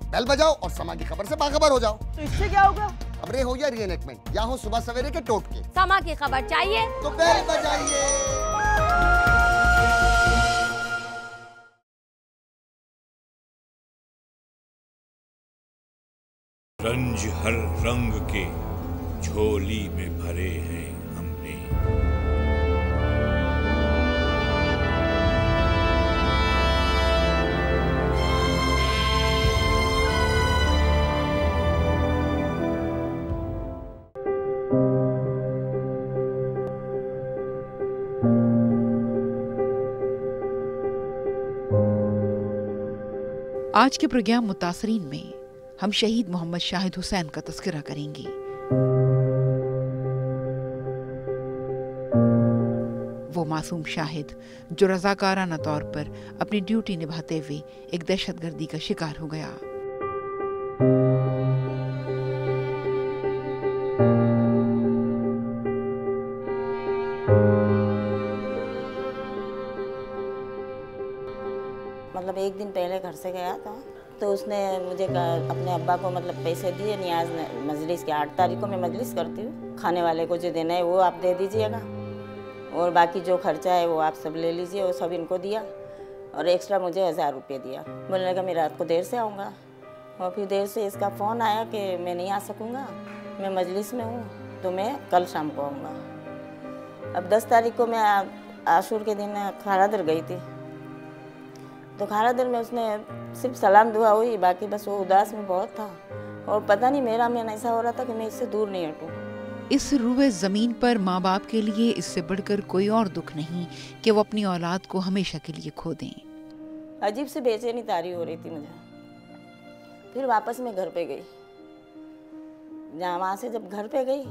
Bell बजाओ और समा की खबर से बाखबर हो जाओ। तो इससे क्या होगा? खबरें हो या रीएनैक्टमेंट या हो सुबह सवेरे के टोटके, समा की खबर चाहिए तो बेल बजाइए। रंज हर रंग के झोली में भरे हैं हमने। आज के प्रोग्राम मुतासरीन में हम शहीद मोहम्मद शाहिद हुसैन का तज़किरा करेंगे। वो मासूम शाहिद जो रज़ाकाराना तौर पर अपनी ड्यूटी निभाते हुए एक दहशतगर्दी का शिकार हो गया। मतलब एक दिन पहले घर से गया था तो उसने मुझे अपने अब्बा को मतलब पैसे दिए, नियाज मजलिस के 8 तारीख को मैं मजलिस करती हूँ, खाने वाले को जो देना है वो आप दे दीजिएगा और बाकी जो खर्चा है वो आप सब ले लीजिए। वो सब इनको दिया और एक्स्ट्रा मुझे 1000 रुपये दिया। बोलने लगा मैं रात को देर से आऊँगा और फिर देर से इसका फ़ोन आया कि मैं नहीं आ सकूँगा, मैं मजलिस में हूँ तो मैं कल शाम को आऊँगा। अब 10 तारीख को मैं आशूर के दिन खारादर गई थी तो खारादर में उसने सिर्फ सलाम दुआ हुई, बाकी बस वो उदास में बहुत था और पता नहीं मेरा मन ऐसा हो रहा था कि मैं इससे दूर नहीं हटूँ। इस रूए ज़मीन पर माँ बाप के लिए इससे बढ़कर कोई और दुख नहीं कि वो अपनी औलाद को हमेशा के लिए खो दें। अजीब से बेचैनी तारी हो रही थी मुझे। फिर वापस मैं घर पे गई। वहाँ से जब घर पे गई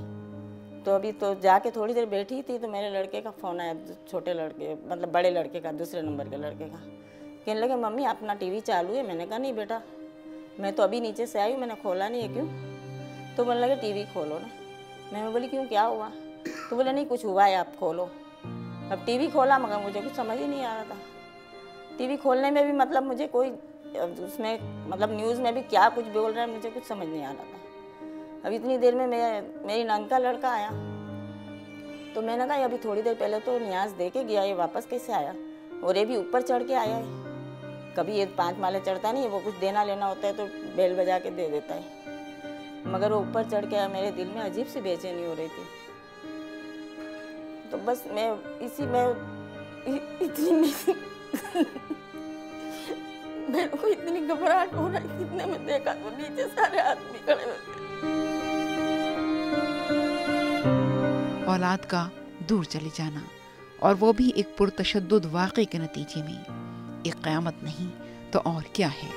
तो अभी तो जाके थोड़ी देर बैठी थी तो मेरे लड़के का फ़ोन आया, छोटे लड़के मतलब बड़े लड़के का, दूसरे नंबर के लड़के का। कहने लगे मम्मी अपना टीवी चालू है। मैंने कहा नहीं बेटा, मैं तो अभी नीचे से आई हूँ, मैंने खोला नहीं है। क्यों? तो बोलने लगे टीवी खोलो ना। मैं बोली क्यों, क्या हुआ? तो बोले नहीं कुछ हुआ है, आप खोलो। अब टीवी खोला मगर मुझे कुछ समझ ही नहीं आ रहा था। टीवी खोलने में भी मतलब मुझे कोई उसमें मतलब न्यूज़ में भी क्या कुछ बोल रहा है मुझे कुछ समझ नहीं आ रहा था। अब इतनी देर में मेरी नंद का लड़का आया तो मैंने कहा अभी थोड़ी देर पहले तो नियाज दे के गया, ये वापस कैसे आया? और ये भी ऊपर चढ़ के आया है। कभी ये 5 माले चढ़ता नहीं है, वो कुछ देना लेना होता है तो बेल बजा के दे देता है, मगर वो ऊपर चढ़ के आया। मेरे दिल में अजीब सी बेचैनी हो रही थी। तो बस मैं इसी में इतनी मेरे को इतनी घबराहट हो रही थी। इतने में देखा तो नीचे सारे आदमी खड़े हुए थे। औलाद का दूर चले जाना और वो भी एक पुरतशद्दुद वाक़े के नतीजे में एक क़यामत नहीं तो और क्या है।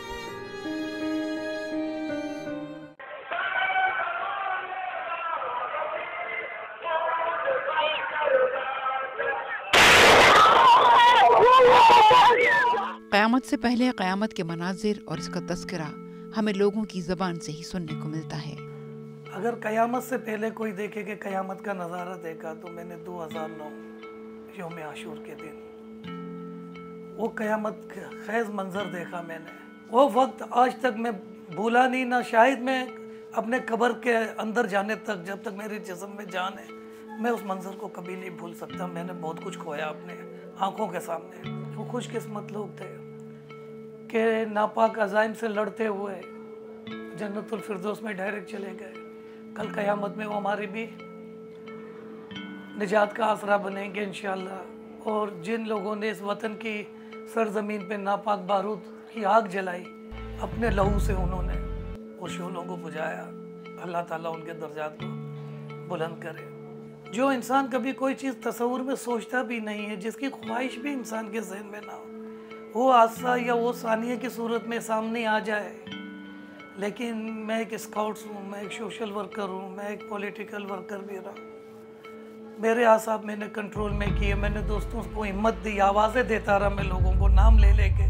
क़यामत से पहले क़यामत के मनाजिर और इसका तज़किरा हमें लोगों की ज़बान से ही सुनने को मिलता है। अगर क़यामत से पहले कोई देखे कि क़यामत का नज़ारा देखा तो मैंने 2009 यौम आशूर के दिन वो क़यामत ख़ैज़ मंज़र देखा मैंने। वो वक्त आज तक मैं भूला नहीं, ना शायद मैं अपने कब्र के अंदर जाने तक, जब तक मेरे जिस्म में जान है, मैं उस मंज़र को कभी नहीं भूल सकता। मैंने बहुत कुछ खोया अपने आँखों के सामने। वो खुशकिस्मत लोग थे कि नापाक अज़ाइम से लड़ते हुए जन्नतुल फिरदौस में डायरेक्ट चले गए। कल क़यामत में वो हमारी भी निजात का आसरा बनेंगे इंशाअल्लाह। और जिन लोगों ने इस वतन की सरजमीन पे नापाक बारूद की आग जलाई, अपने लहू से उन्होंने उन शोलों को बुझाया। अल्लाह ताला उनके दर्जात को बुलंद करे। जो इंसान कभी कोई चीज़ तस्वुर में सोचता भी नहीं है, जिसकी ख्वाहिश भी इंसान के जहन में ना हो, वो हादसा या वो सानिया की सूरत में सामने आ जाए। लेकिन मैं एक स्काउट्स हूँ, मैं एक सोशल वर्कर हूँ, मैं एक पॉलिटिकल वर्कर भी रहा। मेरे आसाब मैंने कंट्रोल में किए, मैंने दोस्तों को हिम्मत दी, आवाज़ें देता रहा मैं लोगों को नाम ले लेके।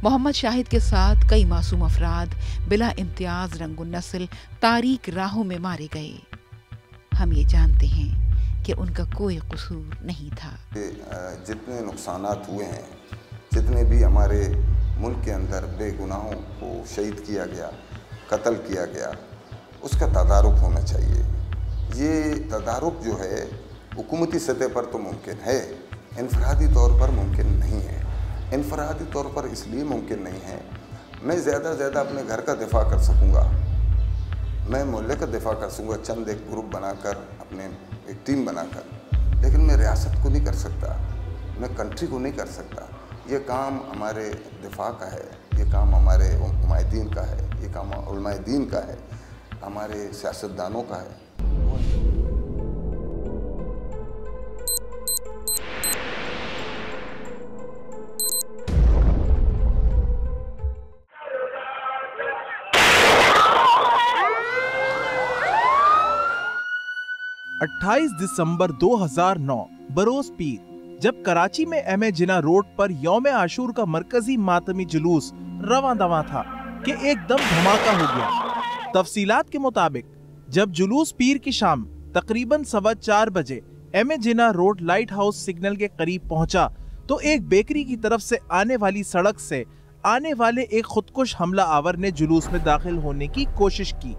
मोहम्मद शाहिद के साथ कई मासूम अफराद बिला इम्तियाज रंगो नस्ल तारीक राहों में मारे गए। हम ये जानते हैं कि उनका कोई कसूर नहीं था। जितने नुकसानात हुए हैं, जितने भी हमारे मुल्क के अंदर बेगुनाहों को शहीद किया गया, कत्ल किया गया, उसका तदारुक होना चाहिए। ये तदारुक जो है हुकूमती सतह पर तो मुमकिन है, इनफरादी तौर पर मुमकिन नहीं है। इनफरादी तौर पर इसलिए मुमकिन नहीं है, मैं ज़्यादा से ज़्यादा अपने घर का दिफा कर सकूँगा, मैं मोहल्ले का दिफा कर सकूँगा, चंद एक ग्रुप बनाकर, अपने एक टीम बनाकर, लेकिन मैं रियासत को नहीं कर सकता, मैं कंट्री को नहीं कर सकता। ये काम हमारे दिफा का है, ये काम हमारे उमायदीन का है, ये काम उलमाए दीन का है, हमारे सियासतदानों का है। 28 दिसंबर 2009 बरोज पीर, जब कराची में एम ए जिना रोड पर यौम आशूर का मरकजी मातमी जुलूस रवां दवां था कि एकदम धमाका हो गया। तफसीलात के मुताबिक जब जुलूस पीर की शाम तकरीबन 4:15 बजे M A Jinnah road lighthouse signal के करीब पहुंचा तो एक बेकरी की तरफ से आने वाली सड़क से आने वाले एक खुदकुश हमला आवर ने जुलूस में दाखिल होने की कोशिश की।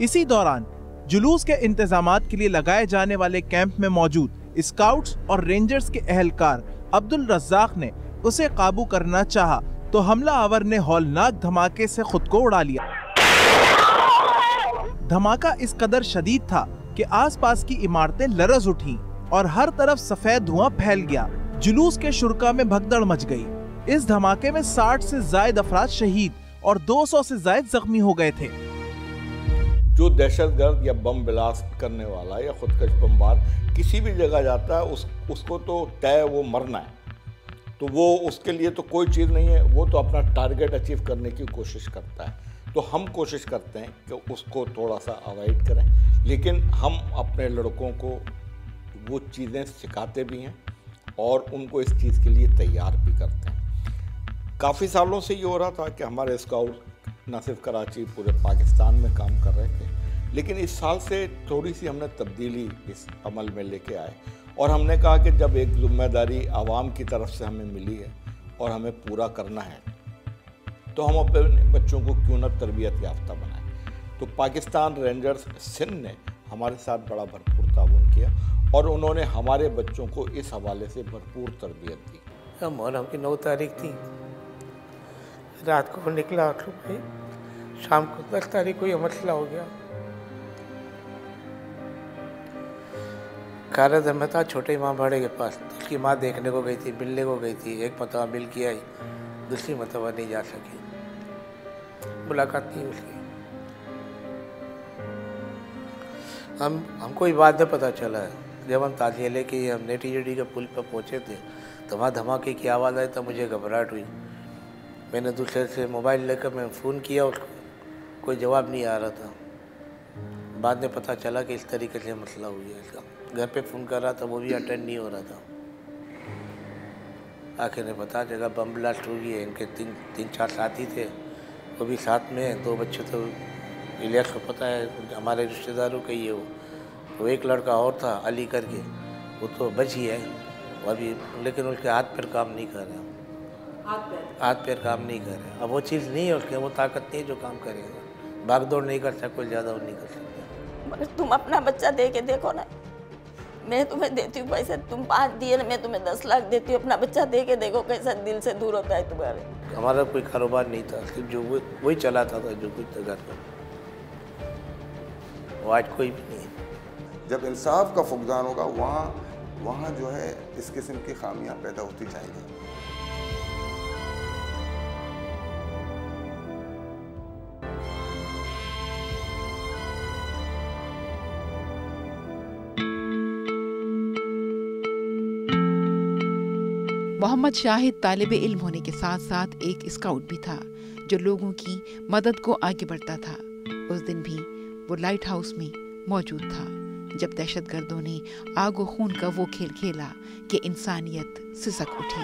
इसी दौरान जुलूस के इंतजामात के लिए लगाए जाने वाले कैंप में मौजूद स्काउट्स और रेंजर्स के अहलकार अब्दुल रज़्ज़ाक ने उसे काबू करना चाहा तो हमला आवर ने हौलनाक धमाके से खुद को उड़ा लिया। धमाका इस कदर शदीद था कि आसपास की इमारतें लरज उठी और हर तरफ सफेद धुआं फैल गया। जुलूस के शुरका में भगदड़ मच गई। इस धमाके में 60 से ज्यादा अफराद शहीद और 200 से ज्यादा जख्मी हो गए थे। जो दहशतगर्द या बम ब्लास्ट करने वाला या खुदकश बमबार किसी भी जगह जाता है उसको तो तय वो मरना है, तो वो उसके लिए तो कोई चीज़ नहीं है, वो तो अपना टारगेट अचीव करने की कोशिश करता है। तो हम कोशिश करते हैं कि उसको थोड़ा सा अवॉइड करें, लेकिन हम अपने लड़कों को वो चीज़ें सिखाते भी हैं और उनको इस चीज़ के लिए तैयार भी करते हैं। काफ़ी सालों से ये हो रहा था कि हमारे स्काउट न सिर्फ कराची, पूरे पाकिस्तान में काम कर रहे थे, लेकिन इस साल से थोड़ी सी हमने तब्दीली इस अमल में लेके आए और हमने कहा कि जब एक जिम्मेदारी आवाम की तरफ से हमें मिली है और हमें पूरा करना है तो हम अपने बच्चों को क्यों न तरबियत याफ्ता बनाएं। तो पाकिस्तान रेंजर्स सिंध ने हमारे साथ बड़ा भरपूर ताउन किया और उन्होंने हमारे बच्चों को इस हवाले से भरपूर तरबियत दी। मुहर्रम की 9 तारीख थी, रात को निकला भाई, शाम को 10 तारीख को ये मसला हो गया। कारद अहमद था छोटे इमाम भाड़े के पास, उसकी माँ देखने को गई थी, मिलने को गई थी। एक मतवा मिल के आई, दूसरी मतवा नहीं जा सकी, मुलाकात नहीं उसकी। हमको ये बाद में पता चला है, जब हम ताजिया लेके हम नेटी के पुल पर पहुँचे थे तो वहाँ धमाके की आवाज़ आई तो मुझे घबराहट हुई। मैंने दूसरे से मोबाइल लेकर मैं फ़ोन किया, उसको कोई जवाब नहीं आ रहा था। बाद में पता चला कि इस तरीके से मसला हुआ है इसका। घर पे फ़ोन कर रहा था, वो भी अटेंड नहीं हो रहा था। आखिर में पता चला बम ब्लास्ट हो गई है। इनके तीन चार साथी थे, वो भी साथ में हैं। 2 बच्चे तो इलियास को पता है, हमारे रिश्तेदारों का ही है वो। एक लड़का और था अली करके, वो तो बच ही है अभी, लेकिन उसके हाथ पैर काम नहीं कर रहे। हाथ पैर काम नहीं कर रहे। अब वो चीज़ नहीं है उसके, वो ताकत नहीं है जो काम करेगा। भाग दौड़ नहीं कर सकता, कोई ज़्यादा वो नहीं कर सकता। मगर तुम अपना बच्चा दे के देखो ना, मैं तुम्हें देती हूँ पैसे, तुम 5 दिए ना, मैं तुम्हें 10 लाख देती हूँ। अपना बच्चा दे के देखो कैसा दिल से दूर होता है तुम्हारे। हमारा कोई कारोबार नहीं था, सिर्फ जो वही चलाता था जो कुछ था घर पर, वो आज कोई भी नहीं है। जब इंसाफ का फुकदान होगा वहाँ जो है इस किस्म की खामियां पैदा होती जाएंगी। मोहम्मद शाहिद तालिब इल्म होने के साथ साथ एक स्काउट भी था जो लोगों की मदद को आगे बढ़ता था। उस दिन भी वो लाइट हाउस में मौजूद था जब दहशतगर्दों ने आगो खून का वो खेल खेला कि इंसानियत सिसक उठी।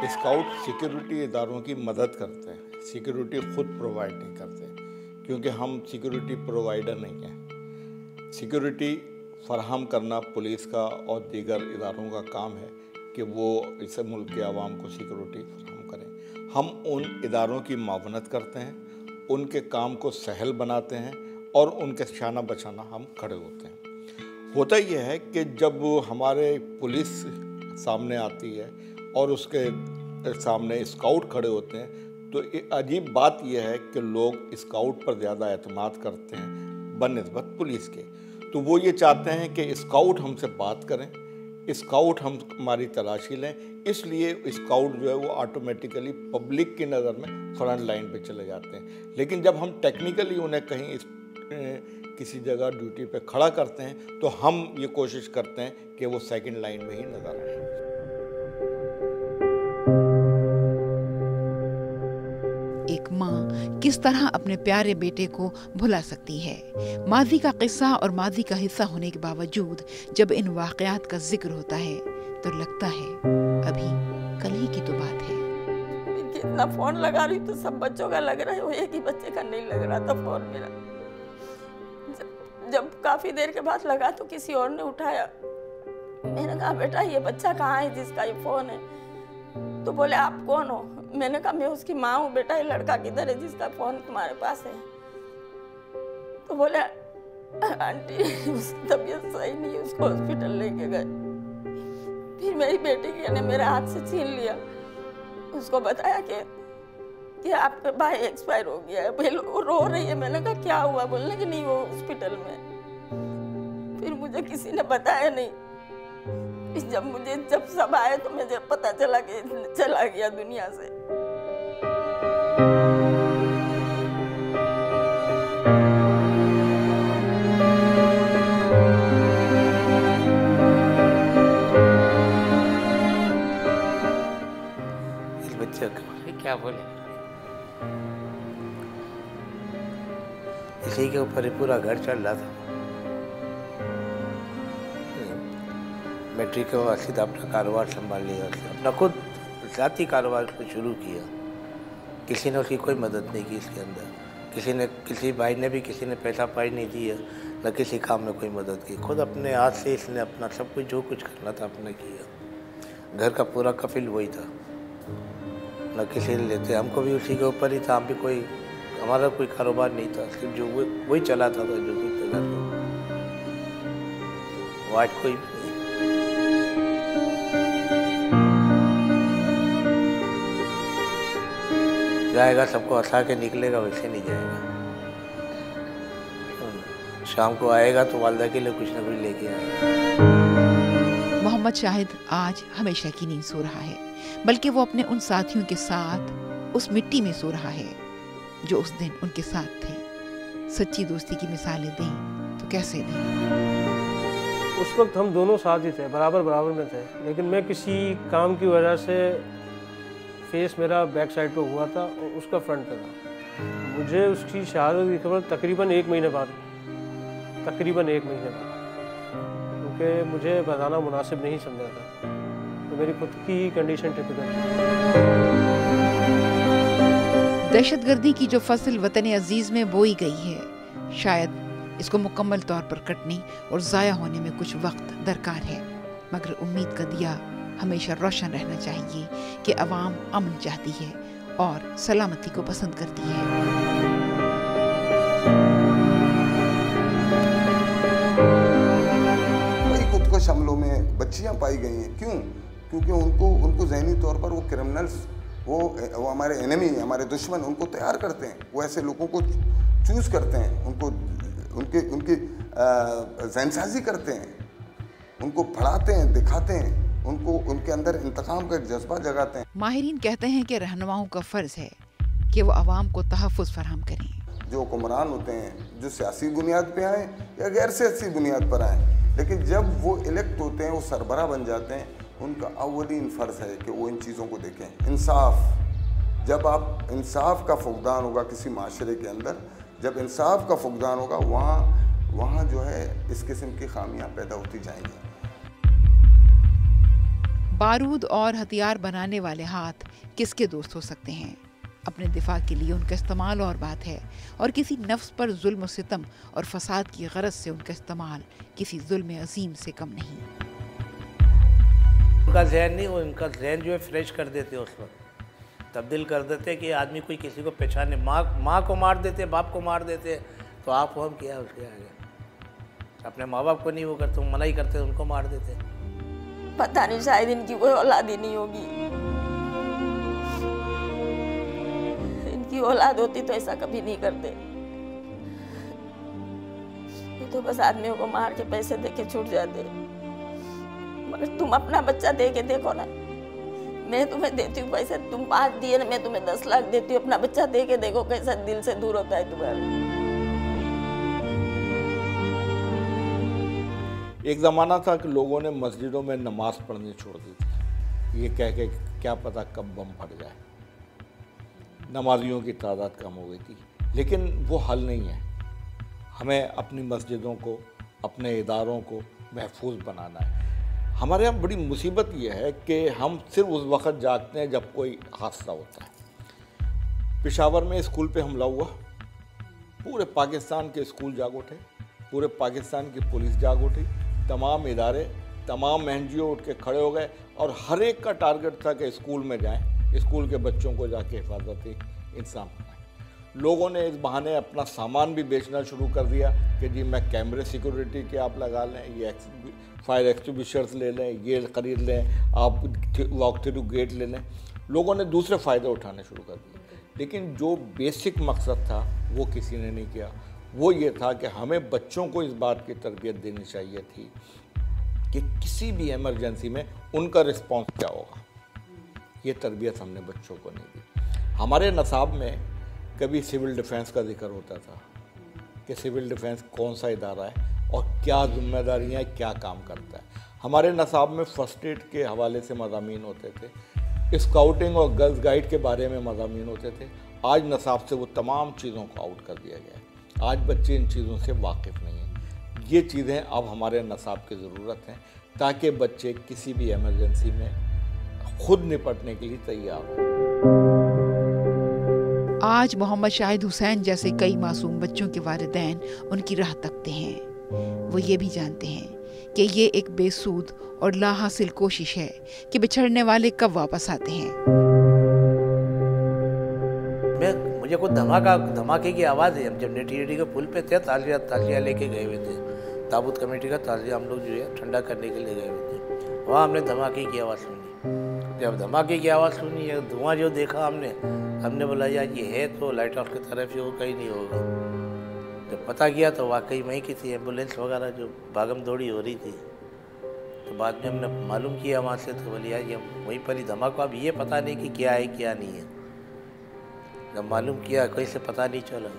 स्काउट सिक्योरिटी इदारों की मदद करते हैं, सिक्योरिटी खुद प्रोवाइड नहीं करते क्योंकि हम सिक्योरिटी प्रोवाइडर नहीं हैं। सिक्योरिटी फराहम करना पुलिस का और दीगर इदारों का काम है, कि वो इस मुल्क के आवाम को सिक्योरिटी फराहम करें। हम उन इदारों की मावनत करते हैं, उनके काम को सहल बनाते हैं और उनके शाना बचाना हम खड़े होते हैं। होता यह है कि जब हमारे पुलिस सामने आती है और उसके सामने स्काउट खड़े होते हैं तो अजीब बात यह है कि लोग स्काउट पर ज़्यादा एतमाद करते हैं बनिस्बत पुलिस के। तो वो ये चाहते हैं कि स्काउट हमसे बात करें, स्काउट हमारी तलाशी लें, इसलिए स्काउट जो है वो ऑटोमेटिकली पब्लिक की नज़र में फ्रंट लाइन पे चले जाते हैं। लेकिन जब हम टेक्निकली उन्हें कहीं किसी जगह ड्यूटी पे खड़ा करते हैं तो हम ये कोशिश करते हैं कि वो सेकंड लाइन में ही नज़र आए। एक माँ किस तरह अपने प्यारे बेटे को भुला सकती है। माजी का किस्सा और माजी का हिस्सा होने के बावजूद जब इन वाकयात का जिक्र होता है तो लगता है अभी कल ही की तो बात है। कितना फोन लगा रही तो सब बच्चों का लग रहा है, वो एक ही बच्चे का नहीं लग रहा था फोन मेरा। जब काफी देर के बाद लगा तो किसी और ने उठाया। मैंने कहा बेटा ये बच्चा कहाँ है जिसका ये फोन है? तो बोले आप कौन हो? मैंने कहा मैं उसकी माँ हूँ। बेटा ये लड़का किधर है जिसका फोन तुम्हारे पास है? तो बोले आंटी उसकी तबीयत सही नहीं है, उसको हॉस्पिटल लेके गए। फिर मेरी बेटी ने मेरे हाथ से छीन लिया, उसको बताया कि आपका भाई एक्सपायर हो गया है। पहले वो रो रही है। मैंने कहा क्या हुआ? बोलने कि नहीं वो हॉस्पिटल में। फिर मुझे किसी ने बताया नहीं। जब सब आए तो मुझे पता चला कि चला गया दुनिया से। इस बच्चे को क्या बोले, इसी के ऊपर ही पूरा घर चल रहा था। मैट्रिक के बाद सीधा अपना कारोबार संभाल लिया, अपना खुद ज़ाती कारोबार को शुरू किया। किसी ने उसकी कोई मदद नहीं की इसके अंदर। किसी भाई ने भी किसी ने पैसा पाई नहीं दिया, न किसी काम में कोई मदद की। खुद अपने हाथ से इसने अपना सब कुछ जो कुछ करना था अपने किया। घर का पूरा कफिल वही था, न किसी ने लेते। हमको भी उसी के ऊपर ही था। हम भी कोई, हमारा कोई कारोबार नहीं था, सिर्फ जो वही चलाता था जो कुछ था। वो आज कोई जाएगा सबको हंसा के निकलेगा, वैसे नहीं जाएगा। शाम को आएगा तो वालदा के लिए कुछ ना कुछ लेके आएगा। मोहम्मद शाहिद आज हमेशा की नींद सो रहा है, बल्कि वो अपने उन साथियों के साथ उस मिट्टी में सो रहा है जो उस दिन उनके साथ थे। सच्ची दोस्ती की मिसालें दें तो कैसे दें? उस वक्त हम दोनों साथ ही थे, बराबर में थे। लेकिन मैं किसी काम की वजह से फेस मेरा बैक साइड पे हुआ था और उसका फ्रंट पे था। मुझे उसकी शहादत की खबर तकरीबन एक महीने बाद, क्योंकि मुझे बताना मुनासिब नहीं समझा था। तो मेरी खुद की कंडीशन टिपिकल थी। दहशतगर्दी की जो फसल वतन अजीज में बोई गई है, शायद इसको मुकम्मल तौर पर कटने और ज़ाया होने में कुछ वक्त दरकार है। मगर उम्मीद का दिया हमेशा रोशन रहना चाहिए कि अवाम अमन चाहती है और सलामती को पसंद करती है। कई खुदकुश हमलों में बच्चियां पाई गई हैं। क्यों? क्योंकि उनको ज़हनी तौर पर वो क्रिमिनल्स, वो हमारे एनिमी, हमारे दुश्मन उनको तैयार करते हैं। वो ऐसे लोगों को चूज़ करते हैं, उनकी ज़हनसाजी करते हैं, उनको पढ़ाते हैं, दिखाते हैं, उनके अंदर इंतकाम का एक जज्बा जगाते हैं। माहिरीन कहते हैं कि रहनुमाओं का फ़र्ज़ है कि वो अवाम को तहफ़्फ़ुज़ फराहम करें। जो हुक्मरान होते हैं, जो सियासी बुनियाद पे आए या गैर सियासी बुनियाद पर आए, लेकिन जब वो इलेक्ट होते हैं, वो सरबराह बन जाते हैं, उनका अव्वलीन फ़र्ज़ है कि वो इन चीज़ों को देखें। इंसाफ, जब आप इंसाफ का फुकदान होगा किसी माशरे के अंदर, जब इंसाफ का फुकदान होगा, वहाँ जो है इस किस्म की खामियां पैदा होती जाएंगी। बारूद और हथियार बनाने वाले हाथ किसके दोस्त हो सकते हैं? अपने दिफा के लिए उनका इस्तेमाल और बात है, और किसी नफ्स पर जुल्म सितम और फसाद की गरज से उनका इस्तेमाल किसी जुल्म अजीम से कम नहीं। उनका जहन नहीं, वो उनका जहन जो है फ्रेश कर देते उस वक्त, तब्दील कर देते कि आदमी कोई किसी को पहचाने। माँ को मार देते, बाप को मार देते, तो आप हम किया उसके आगे। अपने माँ बाप को नहीं वो करते, मना ही करते, उनको मार देते। पता नहीं, शायद इनकी कोई औलाद ही नहीं होगी। इनकी औलाद होती तो ऐसा कभी नहीं करते। ये तो बस आदमियों को मार के पैसे दे के छूट जाते। मगर तुम अपना बच्चा दे के देखो ना, मैं तुम्हें देती हूँ पैसे, तुम 5 दिए ना, मैं तुम्हें 10 लाख देती हूँ। अपना बच्चा दे के देखो कैसा दिल से दूर होता है तुम्हारा। एक ज़माना था कि लोगों ने मस्जिदों में नमाज पढ़नी छोड़ दी थी, ये कह के क्या पता कब बम फट जाए। नमाजियों की तादाद कम हो गई थी, लेकिन वो हल नहीं है। हमें अपनी मस्जिदों को, अपने इदारों को महफूज बनाना है। हमारे यहाँ बड़ी मुसीबत ये है कि हम सिर्फ उस वक़्त जागते हैं जब कोई हादसा होता है। पेशावर में स्कूल पे हमला हुआ, पूरे पाकिस्तान के स्कूल जाग उठे, पूरे पाकिस्तान की पुलिस जाग उठी, तमाम इदारे, तमाम NGO उठ के खड़े हो गए और हर एक का टारगेट था कि स्कूल में जाएं, स्कूल के बच्चों को जाके हिफाजती इंतजाम कराएं। लोगों ने इस बहाने अपना सामान भी बेचना शुरू कर दिया कि जी मैं कैमरे सिक्योरिटी के आप लगा लें, ये फायर एक्सटिंग्विशर्स ले लें, ये ख़रीद लें, आप वॉक थ्रू गेट ले लें। लोगों ने दूसरे फ़ायदे उठाने शुरू कर दिए, लेकिन जो बेसिक मकसद था वो किसी ने नहीं किया। वो ये था कि हमें बच्चों को इस बात की तरबियत देनी चाहिए थी कि किसी भी इमरजेंसी में उनका रिस्पॉन्स क्या होगा। ये तरबियत हमने बच्चों को नहीं दी। हमारे नसाब में कभी सिविल डिफेंस का जिक्र होता था कि सिविल डिफेंस कौन सा इदारा है और क्या जिम्मेदारियाँ, क्या काम करता है। हमारे नसाब में फ़र्स्ट एड के हवाले से मज़ामीन होते थे, स्काउटिंग और गर्ल्स गाइड के बारे में मज़ामीन होते थे। आज नसाब से वो तमाम चीज़ों को आउट कर दिया गया है। आज बच्चे इन चीज़ों से वाकिफ़ नहीं हैं। ये चीज़ें अब हमारे नसाब की ज़रूरत हैं ताकि बच्चे किसी भी इमरजेंसी में खुद निपटने के लिए तैयार हों। आज मोहम्मद शाहिद हुसैन जैसे कई मासूम बच्चों के वालिदैन उनकी राह तकते हैं। वो ये भी जानते हैं कि ये एक बेसूद और लाहासिल कोशिश है कि बिछड़ने वाले कब वापस आते हैं। मुझे कुछ धमाके की आवाज़ है। हम जब नेटी के पुल पे थे, ताजिया लेके गए हुए थे, ताबूत कमेटी का ताजिया हम लोग जो है ठंडा करने के लिए गए हुए थे। वहाँ हमने धमाके की आवाज़ सुनी। जब धमाके की आवाज़ सुनी, धुआं जो देखा हमने बोला यार ये है तो लाइट हाउस की तरफ ही, वो कहीं नहीं होगा। जब पता किया तो वाकई वहीं की थी एम्बुलेंस वगैरह जो भागम दौड़ी हो रही थी। तो बाद में हमने मालूम किया वहाँ से, तो बोले यार ये वहीं पर ही धमाका। अब ये पता नहीं कि क्या है क्या नहीं है। जब मालूम किया कहीं से पता नहीं चला,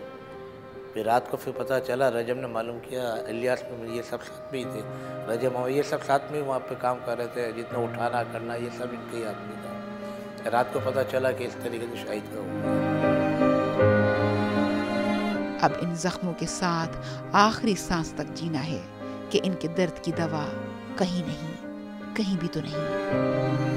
फिर रात को फिर पता चला। रजब ने मालूम किया, इलियास में ये सब साथ में ही थे। रजब ये सब साथ में वहाँ पे काम कर रहे थे, जितना उठाना करना ये सब इनके ही आदमी था। रात को पता चला कि इस तरीके से शहीद का हुआ। अब इन जख्मों के साथ आखिरी सांस तक जीना है कि इनके दर्द की दवा कहीं नहीं, कहीं भी तो नहीं।